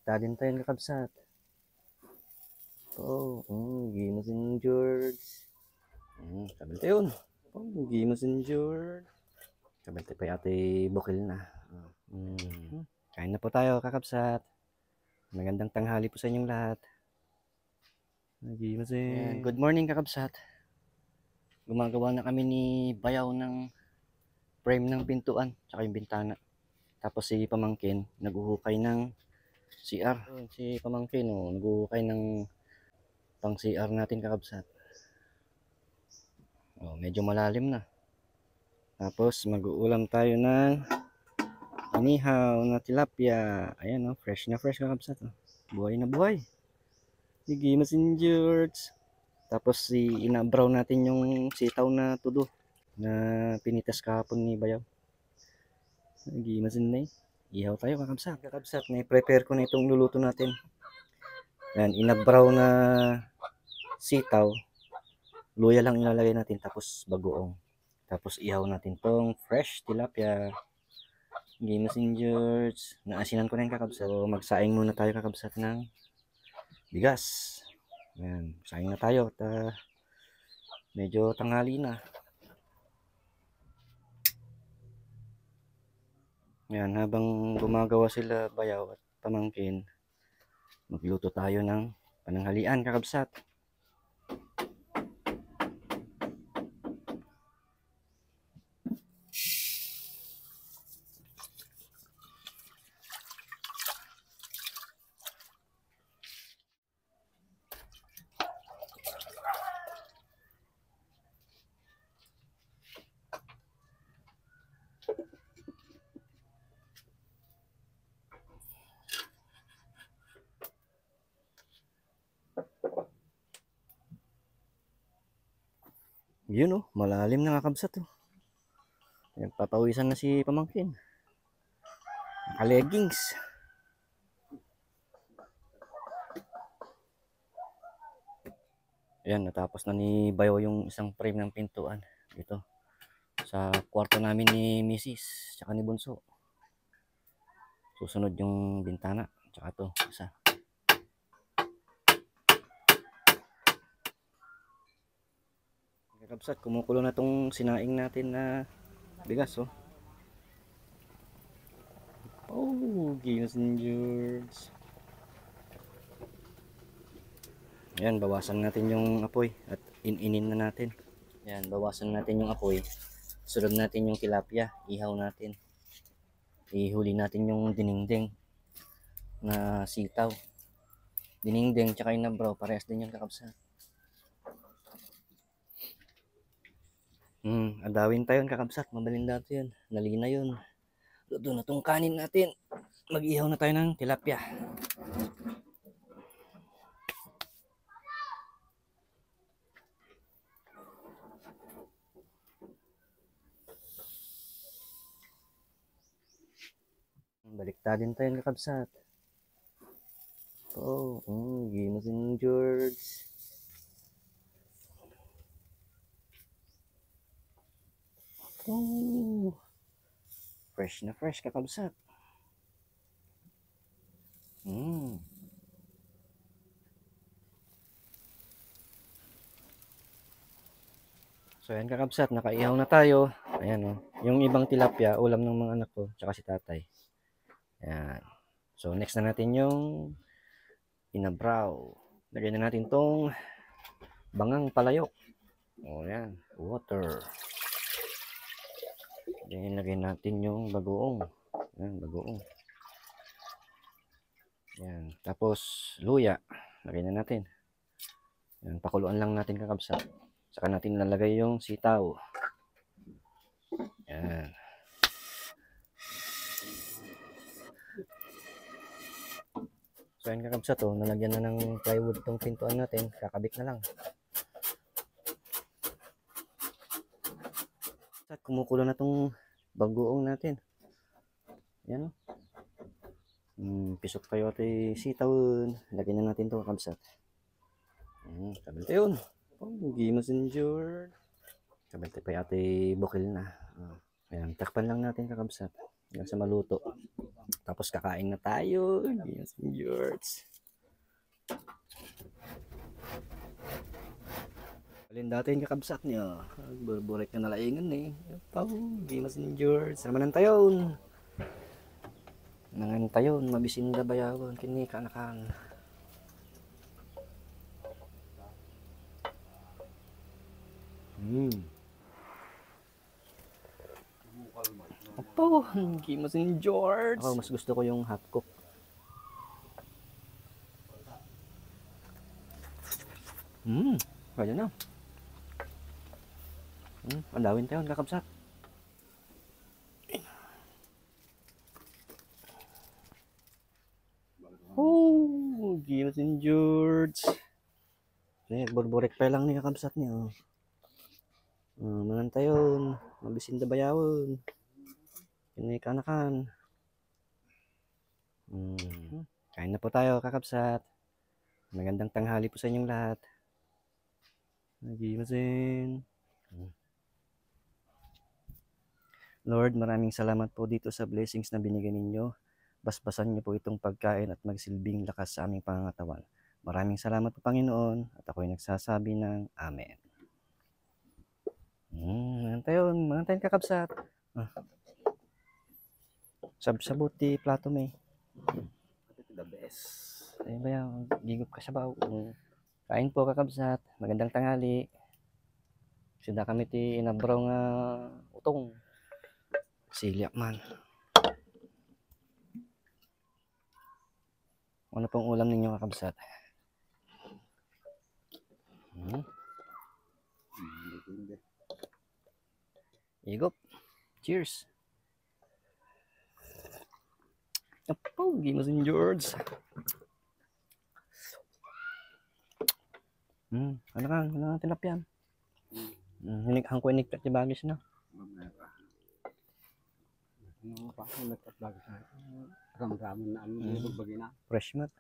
Baliktadin tayo kakabsat. Gimos in George. Kabel tayo yun. Gimos in George. Kabel tayo pa ate bukil na. Kain na po tayo kakabsat. Magandang tanghali po sa inyong lahat. Gimos in. Good morning kakabsat. Gumagawa na kami ni Bayaw ng frame ng pintuan tsaka yung bintana. Tapos si pamangkin naguhukay ng CR. Si pamangkin naguhukay ng pang CR natin kakabsat. Medyo malalim na. Tapos mag-uulam tayo ng inihaw na tilapia. Ayan fresh na fresh kakabsat. Buhay na buhay. Gigimas in George. Tapos ina-brown natin yung sitaw na tudo na pinitas kahapon ni Bayaw. Gigimas in na ihaw tayo kakabsat. Kakabsat, na-prepare ko na itong luluto natin. Ayan, ina-brown na sitaw. Luya lang ilalagay natin tapos bagoong. Tapos ihaw natin tong fresh tilapia. Gimas in George. Naasinan ko na yung kakabsat. So magsaing muna tayo kakabsat ng bigas. Ayan, saing na tayo. Medyo tanghali na. Ayan, habang gumagawa sila Bayaw at pamangkin, magluto tayo ng pananghalian kakabsat. Yun malalim na kakabsat Nagpapawisan na si pamangkin. Naka-leggings. Ayan, natapos na ni Bayaw yung isang frame ng pintuan dito sa kwarto namin ni Mrs. tsaka ni Bunso. Susunod yung bintana tsaka to isa. Kakabsat, kumukulo na tong sinaing natin na bigas Ginos in George. Ayan, bawasan natin yung apoy at ininin na natin. Ayan, bawasan natin yung apoy. Sunod natin yung tilapia, ihaw natin. Ihuli natin yung dinengdeng na sitaw. Dinengdeng tsaka yung nabraw, parehas din yung kakabsat. Adawin tayo kakabsat, mabalinda natin yun. Nali na yun. Doon na tong kanin natin. Mag-ihaw na tayo ng tilapia. Baliktadin tayo kakabsat. Ginos in George. Fresh na fresh kakabsat. So ayan kakabsat, nakaihaw na tayo. Ayan yung ibang tilapia, ulam ng mga anak ko, tsaka si tatay. Ayan. So next na natin yung inabraw. Lagyan na natin tong bangang palayok. Ayan, water. Then lagyan natin yung bagoong. Ayan, bagoong. Ayan, tapos luya. Lagyan na natin. Ayan, pakuluan lang natin kakabsat. Saka natin lalagay yung sitaw. Ayan. So ayan kakabsat nalagyan na ng plywood tong pintuan natin. Kakabit na lang. At kumukulo na tong bagoong natin. Ayan pisok tayo at sitaw. Lagyan na natin to kakabsat. Kabel tayo yun. Gimas in George. Kabel tayo pa ate bukil na. Ayan, takpan lang natin kakabsat. hanggang sa maluto. Tapos kakain na tayo. Yes, George. Alin dati yung kakabsat niya. Burburik na nalaingan eh. Pau, Gimas ni George. Sama ng tayon. Nangan tayon, mabisinda bayawan. Kini kanakan. Apo, Gimas ni George. Ako, mas gusto ko yung half cook. Kaya na. Andawin tayo, kakabsat. Oh, Gimas ni George. Burburek pa lang ni kakabsat niya. Manan tayon, mabisinda bayawon. Kini kanakan. Kain na po tayo, kakabsat. Magandang tanghali po sa inyong lahat. Nagimasin. Lord, maraming salamat po dito sa blessings na binigay ninyo. Basbasan niyo po itong pagkain at magsilbing lakas sa aming pangangatawan. Maraming salamat po, Panginoon, at ako'y nagsasabi ng Amen. Mga tayo kakabsat. Sabuti plato may. The best. Ay ba yan? Gigup ka sa baw. Kain po kakabsat. Magandang tanghali. Sida kami ti inabraw nga utong. Silyak man. Ano pong ulam ninyo kakabsat? Igop. Cheers. Apo, Gimas ni George. Ano ka tilapia? Hinikang ko iniktat yung bagis na. Ano pa ako nagtatlag sa ram-raman na ang bagi na. Fresh mat.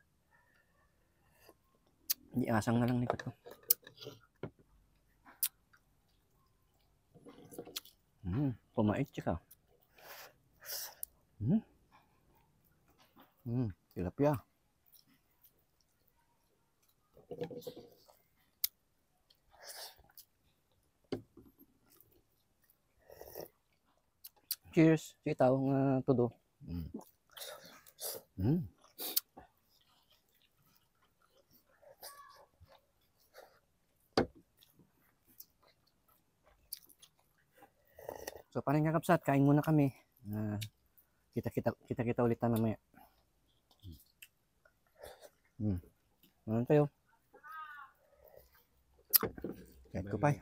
Hindi asang na lang nikat ko. Pumait siya ka. Tilapia. Cheers, sitaw nga todo. So parang kakabsat, kain muna kami. Kita ulit na mamaya. Ano tayo? Kahit ko pa.